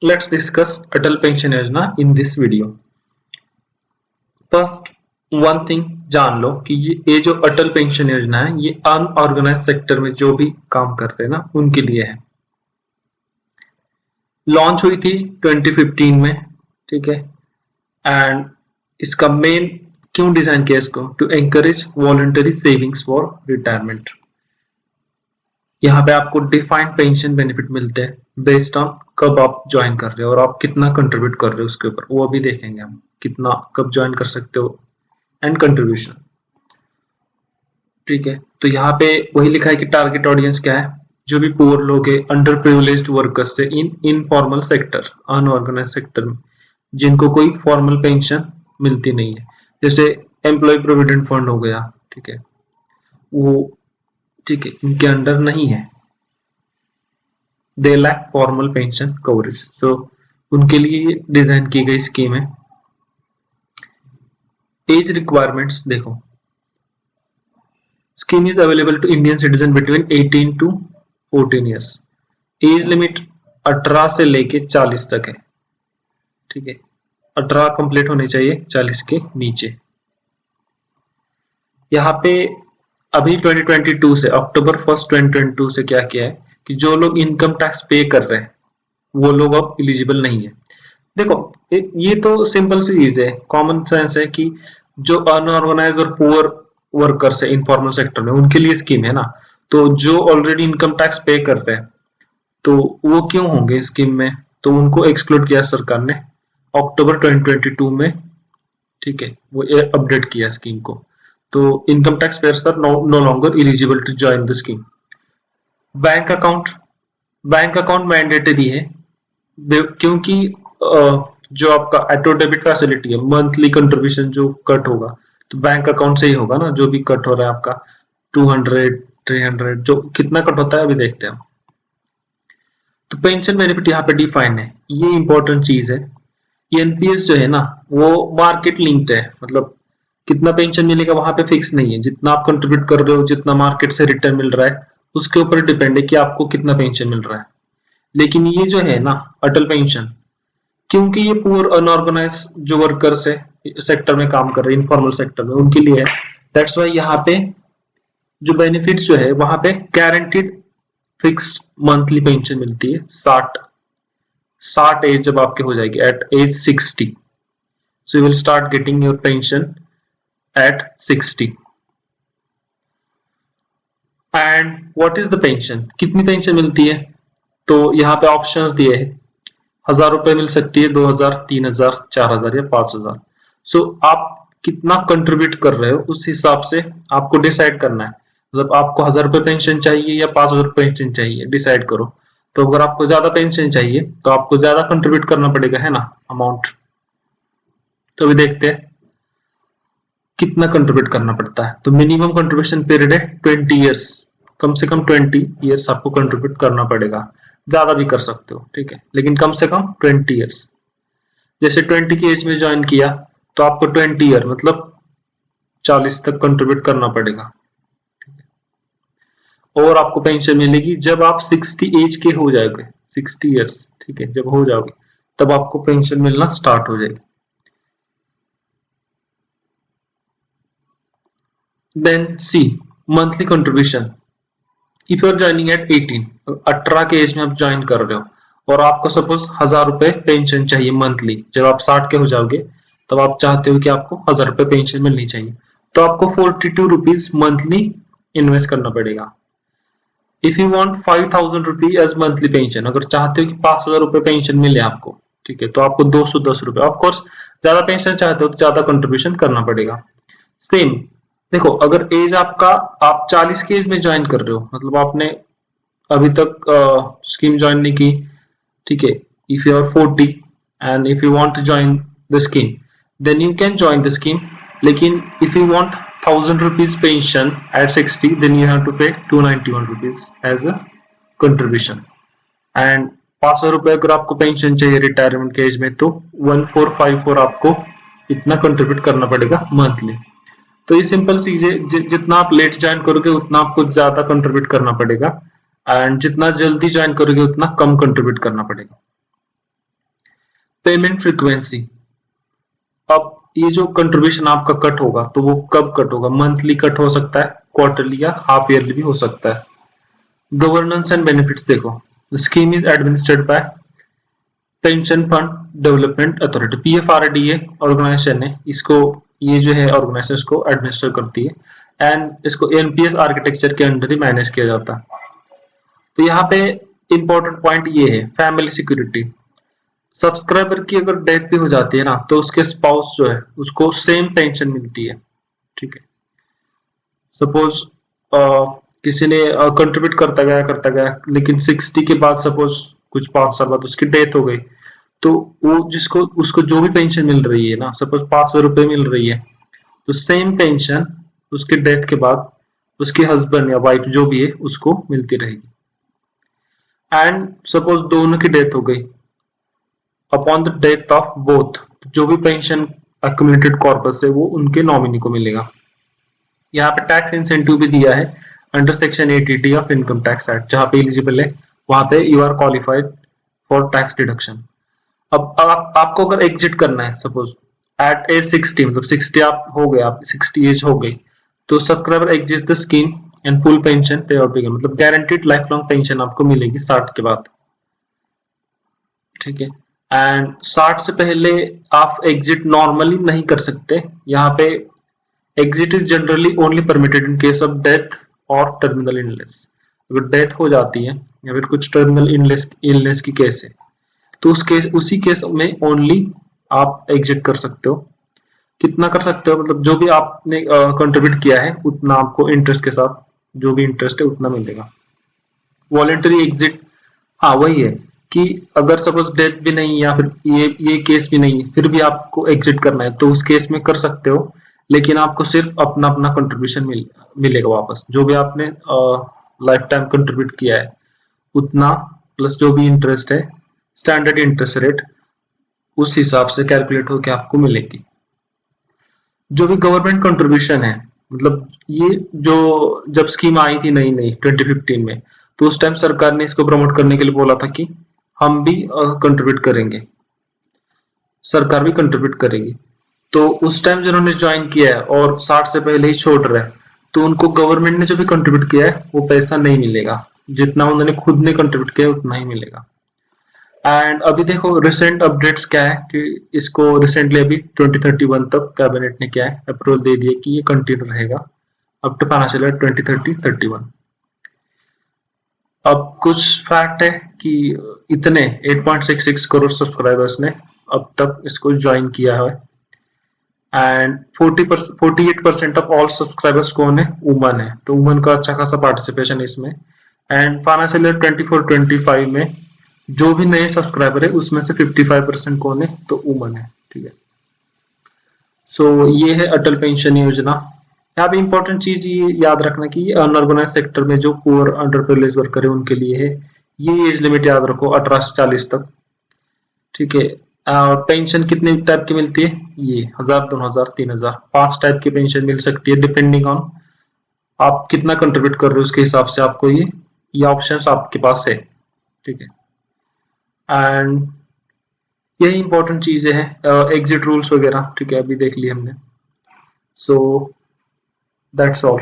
Let's discuss Atal Pension Yojana in this video. First one thing जान लो कि ये जो अटल पेंशन योजना है ये अनऑर्गेनाइज सेक्टर में जो भी काम कर रहे हैं ना उनके लिए है। लॉन्च हुई थी 2015 में, ठीक है। एंड इसका मेन क्यों डिजाइन किया इसको, to encourage voluntary savings for retirement. यहाँ पे आपको डिफाइंड पेंशन बेनिफिट मिलते हैं बेस्ड ऑन कब आप ज्वाइन कर रहे हो और आप कितना कंट्रीब्यूट कर रहे हो उसके ऊपर, वो अभी देखेंगे हम कितना कब ज्वाइन कर सकते हो एंड कंट्रीब्यूशन, ठीक है। तो यहाँ पे वही लिखा है कि टारगेट ऑडियंस क्या है, जो भी पुअर लोग है, अंडर प्रिविलेज्ड वर्कर्स से in informal sector, unorganised sector में जिनको कोई फॉर्मल पेंशन मिलती नहीं है, जैसे एम्प्लॉय प्रोविडेंट फंड हो गया, ठीक है, वो ठीक है इनके अंडर नहीं है, they lack formal pension coverage, so उनके लिए डिजाइन की गई स्कीम है। एज रिक्वायरमेंट्स देखो, scheme is available to Indian citizen between 18 to 14 years. Age limit 18 से लेके 40 तक है, ठीक है। 18 कंप्लीट होने चाहिए, 40 के नीचे। यहाँ पे अभी 2022 से अक्टूबर 1 2022 से क्या किया है कि जो लोग इनकम टैक्स पे कर रहे हैं वो लोग अब एलिजिबल नहीं है। देखो ये तो सिंपल सी चीज है, कॉमन सेंस है कि जो अनऑर्गेनाइज और पुअर वर्कर्स है इनफॉर्मल सेक्टर में उनके लिए स्कीम है ना, तो जो ऑलरेडी इनकम टैक्स पे कर रहे हैं तो वो क्यों होंगे स्कीम में, तो उनको एक्सक्लूड किया सरकार ने अक्टूबर 2022 में, ठीक है, वो अपडेट किया स्कीम को। तो income tax payers are no longer eligible to join the scheme. Bank account mandatory है क्योंकि जो आपका ऑटो डेबिट फैसिलिटी है, मंथली कंट्रीब्यूशन जो कट होगा तो बैंक अकाउंट से ही होगा ना, जो भी कट हो रहा है आपका 200 300 जो कितना कट होता है अभी देखते हैं। तो पेंशन बेनिफिट यहाँ पे डिफाइन है, ये इंपॉर्टेंट चीज है। एनपीएस जो है ना वो मार्केट लिंक्ड है, मतलब कितना पेंशन मिलेगा वहां पे फिक्स नहीं है, जितना आप कंट्रीब्यूट कर रहे हो, जितना मार्केट से रिटर्न मिल रहा है उसके ऊपर डिपेंड है कि आपको कितना पेंशन मिल रहा है। लेकिन ये जो है ना अटल पेंशन, क्योंकि ये पुअर अनऑर्गेनाइज जो वर्कर्स है सेक्टर में काम कर रहे हैं इनफॉर्मल सेक्टर में उनके लिए है, दैट्स वाई यहाँ पे जो बेनिफिट्स जो है वहां पे गारंटीड फिक्स्ड मंथली पेंशन मिलती है 60 एज जब आपके हो जाएगी at age 60, so you will start getting your pension at 60। And what is the pension, कितनी पेंशन मिलती है, तो यहाँ पे ऑप्शंस दिए हैं, 1000 रुपए मिल सकती है, 2000, 3000, 4000 या 5000। सो आप कितना कंट्रीब्यूट कर रहे हो उस हिसाब से आपको डिसाइड करना है, मतलब आपको 1000 रुपए पेंशन चाहिए या 5000 पेंशन चाहिए, डिसाइड करो। तो अगर आपको ज्यादा पेंशन चाहिए तो आपको ज्यादा कंट्रीब्यूट करना पड़ेगा, है ना, अमाउंट। तो अभी देखते हैं कितना कंट्रीब्यूट करना पड़ता है। तो मिनिमम कंट्रीब्यूशन पीरियड है 20 ईयर्स, कम से कम 20 ईयर्स आपको कंट्रीब्यूट करना पड़ेगा, ज्यादा भी कर सकते हो, ठीक है, लेकिन कम से कम 20 ईयर्स। जैसे 20 की एज में ज्वाइन किया तो आपको 20 ईयर मतलब 40 तक कंट्रीब्यूट करना पड़ेगा, और आपको पेंशन मिलेगी जब आप 60 एज के हो जाओगे, 60 ईयर्स, ठीक है, जब हो जाओगे तब आपको पेंशन मिलना स्टार्ट हो जाएगी। Then see monthly contribution, if you are joining at 18 के एज में आप ज्वाइन कर रहे हो और आपको सपोज 1000 रुपए पेंशन चाहिए मंथली, जब आप 60 के हो जाओगे तब आप चाहते हो कि आपको 1000 रुपए पेंशन मिलनी चाहिए, तो आपको 42 रुपीज मंथली इन्वेस्ट करना पड़ेगा। If you want 5000 rupee as monthly pension, अगर चाहते हो कि 5000 रुपए पेंशन मिले आपको, ठीक है, तो आपको 210 रुपए, ऑफकोर्स ज्यादा पेंशन चाहते हो तो ज्यादा कंट्रीब्यूशन करना पड़ेगा। सेम देखो, अगर एज आपका आप 40 की एज में ज्वाइन कर रहे हो, मतलब आपने अभी तक स्कीम ज्वाइन नहीं की, ठीक है, if you are 40 and if you want to join the scheme then you can join the scheme, लेकिन if you want 1000 rupees pension at 60 then you have to pay 291 rupees as a contribution. And 500 रुपए अगर आपको pension चाहिए retirement के as में तो 1454 आपको इतना कंट्रीब्यूट करना पड़ेगा मंथली। तो ये सिंपल चीज है, जितना आप लेट ज्वाइन करोगे उतना आपको ज्यादा कंट्रीब्यूट करना पड़ेगा, एंड जितना जल्दी ज्वाइन करोगे उतना कम कंट्रीब्यूट करना पड़ेगा। पेमेंट फ्रीक्वेंसी, अब ये जो कंट्रीब्यूशन आपका कट होगा तो वो कब कट होगा, मंथली कट हो सकता है, क्वार्टरली या हाफ ईयरली भी हो सकता है। गवर्नेंस एंड बेनिफिट्स देखो, the scheme is administered by pension fund development authority, PFRDA organisation है, इसको ये जो है ऑर्गेनाइजेशन इसको एडमिनिस्टर करती है एंड इसको एनपीएस आर्किटेक्चर के अंडर ही मैनेज किया जाता है। तो यहाँ पे इंपॉर्टेंट पॉइंट ये है फैमिली सिक्योरिटी, सब्सक्राइबर की अगर डेथ भी हो जाती है ना तो उसके स्पाउस जो है उसको सेम पेंशन मिलती है। ठीक है, सपोज किसी ने कंट्रीब्यूट करता गया लेकिन 60 के बाद सपोज कुछ 5 साल बाद उसकी डेथ हो गई, तो वो जिसको उसको जो भी पेंशन मिल रही है ना, सपोज 500 रुपए मिल रही है, तो सेम पेंशन उसके डेथ के बाद उसके हस्बैंड या वाइफ जो भी है उसको मिलती रहेगी। एंड सपोज दोनों की डेथ हो गई, upon the death of both, जो भी पेंशन अक्यूमुलेटेड कॉर्पस है वो उनके नॉमिनी को मिलेगा। यहाँ पे टैक्स इंसेंटिव भी दिया है under section 80 of income tax act, जहां पे एलिजिबल है वहां पे you are qualified for tax deduction. अब आपको अगर एग्जिट करना है सपोज एट एज 60, मतलब 60 आप हो गए, आप 60 एज हो गई, तो subscriber exit the scheme and full pension पे आउट बिगिन, मतलब गारंटीड लाइफ लॉन्ग पेंशन आपको मिलेगी 60 के बाद। ठीक है, एंड 60 से पहले आप एग्जिट नॉर्मली नहीं कर सकते। यहाँ पे exit is generally only permitted in case of death और टर्मिनल इलनेस, अगर डेथ हो जाती है या फिर कुछ टर्मिनल इलनेस की केस है तो उसी केस में ओनली आप एग्जिट कर सकते हो। कितना कर सकते हो, मतलब जो भी आपने कंट्रीब्यूट किया है उतना आपको इंटरेस्ट के साथ जो भी इंटरेस्ट है उतना मिलेगा। वॉलेंटरी एग्जिट, हाँ वही है कि अगर सपोज डेथ भी नहीं या फिर ये केस भी नहीं है फिर भी आपको एग्जिट करना है तो उस केस में कर सकते हो, लेकिन आपको सिर्फ अपना अपना कंट्रीब्यूशन मिलेगा वापस, जो भी आपने लाइफ टाइम कंट्रीब्यूट किया है उतना प्लस जो भी इंटरेस्ट है, स्टैंडर्ड इंटरेस्ट रेट उस हिसाब से कैलकुलेट होकर आपको मिलेगी। जो भी गवर्नमेंट कंट्रीब्यूशन है, मतलब ये जो जब स्कीम आई थी नई नई 2015 में, तो उस टाइम सरकार ने इसको प्रमोट करने के लिए बोला था कि हम भी कंट्रीब्यूट करेंगे, सरकार भी कंट्रीब्यूट करेगी। तो उस टाइम जिन्होंने ज्वाइन किया है और 60 से पहले ही छोड़ रहे हैं तो उनको गवर्नमेंट ने जो भी कंट्रीब्यूट किया है वो पैसा नहीं मिलेगा, जितना उन्होंने खुद ने कंट्रीब्यूट किया उतना ही मिलेगा। एंड अभी देखो रिसेंट अपडेट्स क्या है कि इसको रिसेंटली अभी 2031 तक कैबिनेट ने क्या है अप्रूवल दे दिया कि ये कंटिन्यू रहेगा अप टू फाइनेंशियल ईयर 2030-31। अब कुछ फैक्ट है कि इतने 8.66 करोड़ सब्सक्राइबर्स ने अब तक इसको ज्वाइन किया है एंड 48% ऑफ ऑल सब्सक्राइबर्स कौन है, वुमन है, तो वुमन का अच्छा खासा पार्टिसिपेशन है इसमें। एंड फाइनेंशियल ईयर 24-25 में जो भी नए सब्सक्राइबर है उसमें से 55% कौन है, तो वुमन है। ठीक है, सो ये है अटल पेंशन योजना। यहाँ पे इंपॉर्टेंट चीज ये याद रखना कि अनऑर्गेनाइज सेक्टर में जो पुअर अंडर प्रिविलेज वर्कर है उनके लिए है, ये एज लिमिट याद रखो 18 से 40 तक। ठीक है, पेंशन कितने टाइप की मिलती है, ये 1000, 2000, 3000, 5 टाइप की पेंशन मिल सकती है डिपेंडिंग ऑन आप कितना कंट्रीब्यूट कर रहे हो उसके हिसाब से आपको ये ऑप्शंस आपके पास है। ठीक है, एंड यही इंपॉर्टेंट चीजें हैं, एग्जिट रूल्स वगैरह। ठीक है, अभी देख लिया हमने, सो दैट्स ऑल।